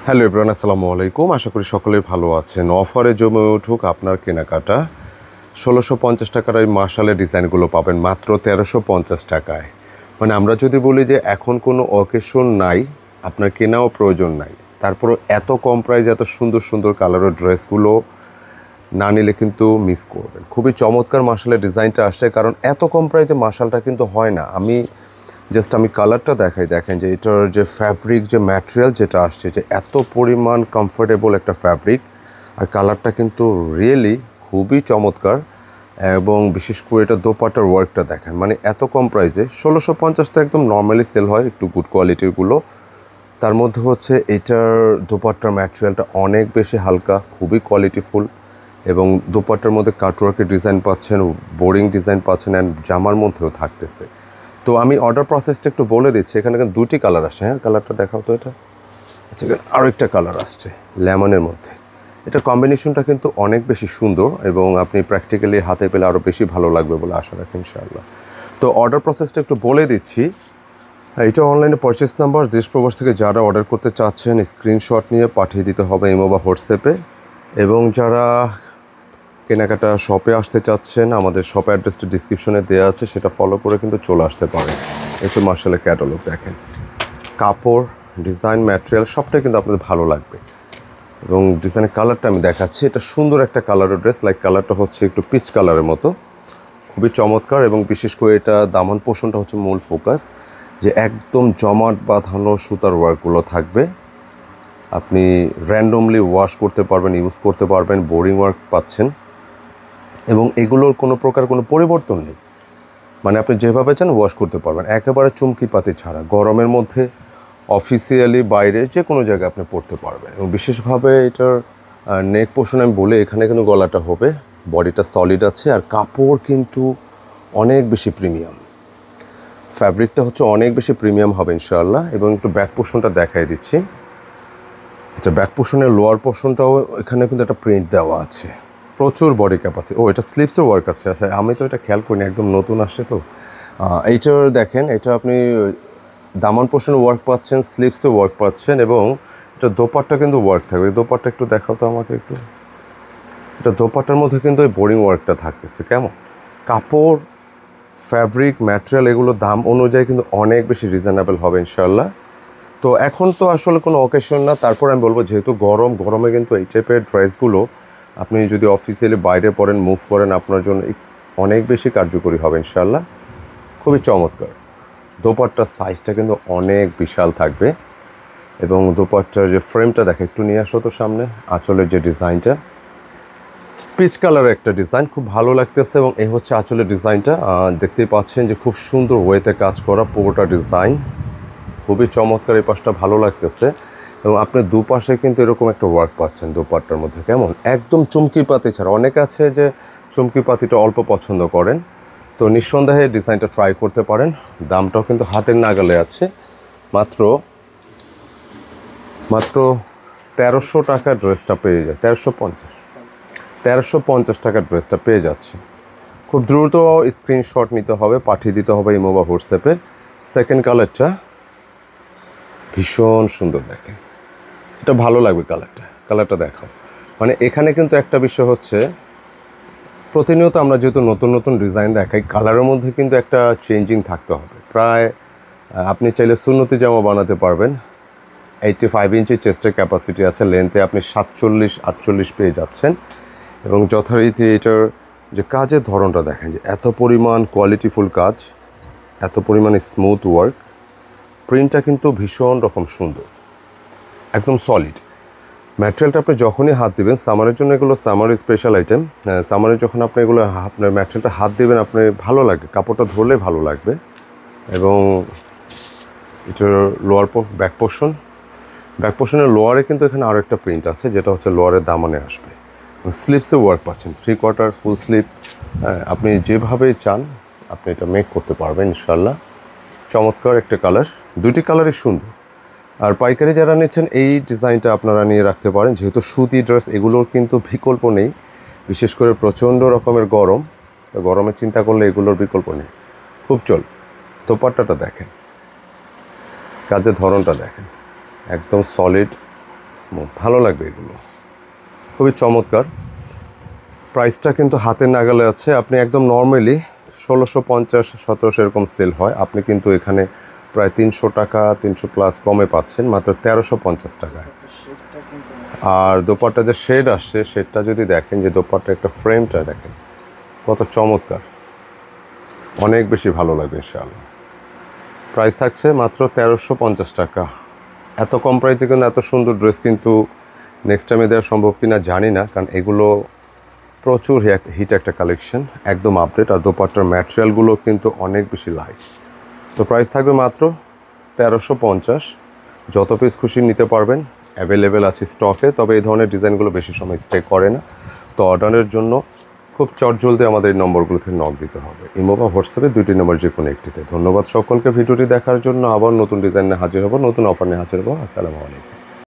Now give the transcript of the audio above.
Hello everyone, আসসালামু আলাইকুম। আশা করি সকলেই ভালো আছেন। অফারে জমে উঠুক আপনার কেনাকাটা। ১৬৫০ টাকার এই মার্শালের ডিজাইনগুলো পাবেন মাত্র ১৩৫০ টাকায়। মানে আমরা যদি বলি যে এখন কোনো অকেশন নাই, আপনার কেনাও প্রয়োজন নাই, তারপরও এত কম প্রাইসে এত সুন্দর সুন্দর কালারের ড্রেসগুলো না নিলে কিন্তু মিস করবেন। খুবই চমৎকার মার্শালের ডিজাইনটা আসছে, কারণ এত কম প্রাইসে মার্শালটা কিন্তু হয় না। আমি কালারটা দেখাই, দেখেন যে এটার যে ফ্যাব্রিক, যে ম্যাটেরিয়াল যেটা আসছে, যে এত পরিমাণ কমফোর্টেবল একটা ফ্যাব্রিক, আর কালারটা কিন্তু রিয়েলি খুবই চমৎকার। এবং বিশেষ করে এটা দোপাট্টার ওয়ার্কটা দেখেন, মানে এত কম প্রাইসে ১৬৫০ একদম নর্মালি সেল হয় একটু গুড কোয়ালিটিরগুলো। তার মধ্যে হচ্ছে এটার দোপাট্টার ম্যাটেরিয়ালটা অনেক বেশি হালকা, খুবই কোয়ালিটিফুল, এবং দোপাট্টার মধ্যে কাটওয়ার্কের ডিজাইন পাচ্ছেন, বোরিং ডিজাইন পাচ্ছেন, অ্যান্ড জামার মধ্যেও থাকতেছে। তো আমি অর্ডার প্রসেসটা একটু বলে দিচ্ছি। এখানে কিন্তু দুটি কালার আসছে। হ্যাঁ, কালারটা দেখাও তো। এটা আচ্ছা, আরেকটা কালার আসছে লেমনের মধ্যে। এটা কম্বিনেশনটা কিন্তু অনেক বেশি সুন্দর, এবং আপনি প্র্যাকটিক্যালি হাতে পেলে আরও বেশি ভালো লাগবে বলে আশা রাখি ইনশাআল্লাহ। তো অর্ডার প্রসেসটা একটু বলে দিচ্ছি। এটা অনলাইনে পারচেস নাম্বার, দেশ প্রবাস থেকে যারা অর্ডার করতে চাচ্ছেন স্ক্রিনশট নিয়ে পাঠিয়ে দিতে হবে ইমো বা হোয়াটসঅ্যাপে। এবং যারা কেনাকাটা শপে আসতে চাচ্ছেন, আমাদের শপ অ্যাড্রেসটা ডিসক্রিপশনে দেওয়া আছে, সেটা ফলো করে কিন্তু চলে আসতে পারেন। এটা মার্শালের ক্যাটালগ দেখেন, কাপড়, ডিজাইন, ম্যাটেরিয়াল সবটাই কিন্তু আপনাদের ভালো লাগবে। এবং ডিজাইনের কালারটা আমি দেখাচ্ছি। এটা সুন্দর একটা কালারের ড্রেস, লাইক কালারটা হচ্ছে একটু পিচ কালারের মতো, খুবই চমৎকার। এবং বিশেষ করে এটা দামান পোষণটা হচ্ছে মূল ফোকাস, যে একদম জমাট বাঁধানো সুতার ওয়ার্কগুলো থাকবে। আপনি র্যান্ডমলি ওয়াশ করতে পারবেন, ইউজ করতে পারবেন, বোরিং ওয়ার্ক পাচ্ছেন, এবং এগুলোর কোনো প্রকার কোনো পরিবর্তন নেই। মানে আপনি যেভাবে চান ওয়াশ করতে পারবেন, একেবারে চুমকি পাতি ছাড়া। গরমের মধ্যে অফিসিয়ালি বাইরে যে কোনো জায়গায় আপনি পরতে পারবেন। এবং বিশেষভাবে এটার নেক পোর্শন আমি বলি, এখানে কিন্তু গলাটা হবে, বডিটা সলিড আছে, আর কাপড় কিন্তু অনেক বেশি প্রিমিয়াম। ফ্যাব্রিকটা হচ্ছে অনেক বেশি প্রিমিয়াম হবে ইনশাআল্লাহ। এবং একটু ব্যাক পোর্শনটা দেখাই দিচ্ছি। আচ্ছা, ব্যাক পোর্শনের লোয়ার পোর্শনটাও এখানে কিন্তু একটা প্রিন্ট দেওয়া আছে, প্রচুর বডি ক্যাপাসিটি। এটা স্লিপসের ওয়ার্ক আছে। আচ্ছা, আমি তো এটা খেয়াল করিনি, একদম নতুন আসছে তো। এইটার দেখেন, এটা আপনি দামান পোর্শনে ওয়ার্ক পাচ্ছেন, স্লিপসে ওয়ার্ক পাচ্ছেন, এবং এটা দোপাট্টা কিন্তু ওয়ার্ক থাকবে। দোপাট্টা একটু দেখাও তো আমাকে একটু। এটা দোপাট্টার মধ্যে কিন্তু ওই বোরিং ওয়ার্কটা থাকতেছে। কেমন কাপড়, ফ্যাব্রিক, ম্যাটেরিয়াল, এগুলো দাম অনুযায়ী কিন্তু অনেক বেশি রিজনেবল হবে ইনশাআল্লাহ। তো এখন তো আসলে কোনো অকেশন না, তারপর আমি বলবো যেহেতু গরমে কিন্তু এই টাইপের ড্রেসগুলো আপনি যদি অফিসিয়ালি বাইরে পরেন, মুভ করেন, আপনার জন্য অনেক বেশি কার্যকরী হবে ইনশাআল্লাহ। খুবই চমৎকার। দোপাট্টার সাইজটা কিন্তু অনেক বিশাল থাকবে, এবং দোপাট্টার যে ফ্রেমটা দেখে, একটু নিয়ে আসো তো সামনে। আঁচলের যে ডিজাইনটা, পিচ কালারের একটা ডিজাইন, খুব ভালো লাগতেছে। এবং এই হচ্ছে আঁচলের ডিজাইনটা, দেখতেই পাচ্ছেন যে খুব সুন্দর ওয়েতে কাজ করা পুরোটা ডিজাইন, খুবই চমৎকার। এই পাশটা ভালো লাগতেছে, এবং আপনি দুপাশে কিন্তু এরকম একটা ওয়ার্ক পাচ্ছেন দোপাট্টার মধ্যে। কেমন একদম চুমকি পাতি ছাড়া। অনেকে আছে যে চুমকি পাতিটা অল্প পছন্দ করেন, তো নিঃসন্দেহে ডিজাইনটা ট্রাই করতে পারেন। দামটাও কিন্তু হাতের নাগালে আছে, মাত্র ১৩০০ টাকার ড্রেসটা পেয়ে যায়। ১৩৫০ টাকার ড্রেসটা পেয়ে যাচ্ছে। খুব দ্রুত স্ক্রিনশট নিতে হবে, পাঠিয়ে দিতে হবে ইমো বা হোয়াটসঅ্যাপে। সেকেন্ড কালারটা ভীষণ সুন্দর, দেখেন এটা ভালো লাগবে। কালারটা দেখাও। মানে এখানে কিন্তু একটা বিষয় হচ্ছে, প্রতিনিয়ত আমরা যেহেতু নতুন নতুন ডিজাইন দেখাই, কালারের মধ্যে কিন্তু একটা চেঞ্জিং থাকতে হবে। প্রায় আপনি চাইলে সুন্নতি জামা বানাতে পারবেন। 85 ইঞ্চি চেস্টের ক্যাপাসিটি আছে, লেন্থে আপনি 47-48 পেয়ে যাচ্ছেন। এবং যথারীতি এটার যে কাজের ধরনটা দেখেন, যে এত পরিমাণ কোয়ালিটিফুল কাজ, এত পরিমাণ স্মুথ ওয়ার্ক, প্রিন্টটা কিন্তু ভীষণ রকম সুন্দর, একদম সলিড। ম্যাটেরিয়ালটা আপনি যখনই হাত দিবেন, সামারের জন্য এগুলো সামারের স্পেশাল আইটেম। সামারে যখন আপনি এগুলো আপনার ম্যাটেরিয়ালটা হাত দিবেন, আপনার ভালো লাগবে, কাপড়টা ধরলে ভালো লাগবে। এবং এটার ব্যাক পোর্শনের লোয়ারে কিন্তু এখানে আরও একটা প্রিন্ট আছে, যেটা হচ্ছে লোয়ারের দামানে আসবে। স্লিপসে ওয়ার্ক পাচ্ছেন, 3/4 ফুল স্লিপ। আপনি যেভাবে চান আপনি এটা মেক করতে পারবেন ইনশাল্লাহ। চমৎকার একটা কালার, দুটি কালারই সুন্দর। আর পাইকারি যারা নিচ্ছেন, এই ডিজাইনটা আপনারা নিয়ে রাখতে পারেন, যেহেতু সুতি ড্রেস, এগুলোর কিন্তু বিকল্প নেই। বিশেষ করে প্রচণ্ড রকমের গরম, তো গরমের চিন্তা করলে এগুলোর বিকল্প নেই, খুব চল। দোপাট্টাটা দেখেন, কাজের ধরনটা দেখেন, একদম সলিড স্মুথ, ভালো লাগবে এগুলো, খুবই চমৎকার। প্রাইসটা কিন্তু হাতের নাগালে আছে। আপনি একদম নর্মালি 1650 1700 এরকম সেল হয়, আপনি কিন্তু এখানে প্রায় 300 টাকা 300 প্লাস কমে পাচ্ছেন মাত্র 1350 টাকায়। আর দোপাট্টা যে শেড আসছে শেডটা যদি দেখেন, যে দোপাট্টা একটা ফ্রেমটা দেখেন কত চমৎকার, অনেক বেশি ভালো লাগবে ইনশাআল্লাহ। প্রাইস থাকছে মাত্র 1350 টাকা। এত কম প্রাইসে কিন্তু এত সুন্দর ড্রেস কিন্তু নেক্সট টাইমে দেওয়া সম্ভব কিনা জানি না, কারণ এগুলো প্রচুর হিট একটা কালেকশন, একদম আপডেট। আর দোপাট্টার ম্যাটেরিয়ালগুলো কিন্তু অনেক বেশি লাইট। তো প্রাইস থাকবে মাত্র 1350। যত পিস খুশি নিতে পারবেন, অ্যাভেলেবেল আছে স্টকে। তবে এই ধরনের ডিজাইনগুলো বেশি সময় স্টে করে না। তো অর্ডারের জন্য খুব চটজলদি আমাদের এই নম্বরগুলোতে নক দিতে হবে, ইমো বা হোয়াটসঅ্যাপে 2টি নম্বর যে কোনো একটিতে। ধন্যবাদ সকলকে ভিডিওটি দেখার জন্য। আবার নতুন ডিজাইন নিয়ে হাজির হব, নতুন অফার নিয়ে হাজির হব। আসসালামু আলাইকুম।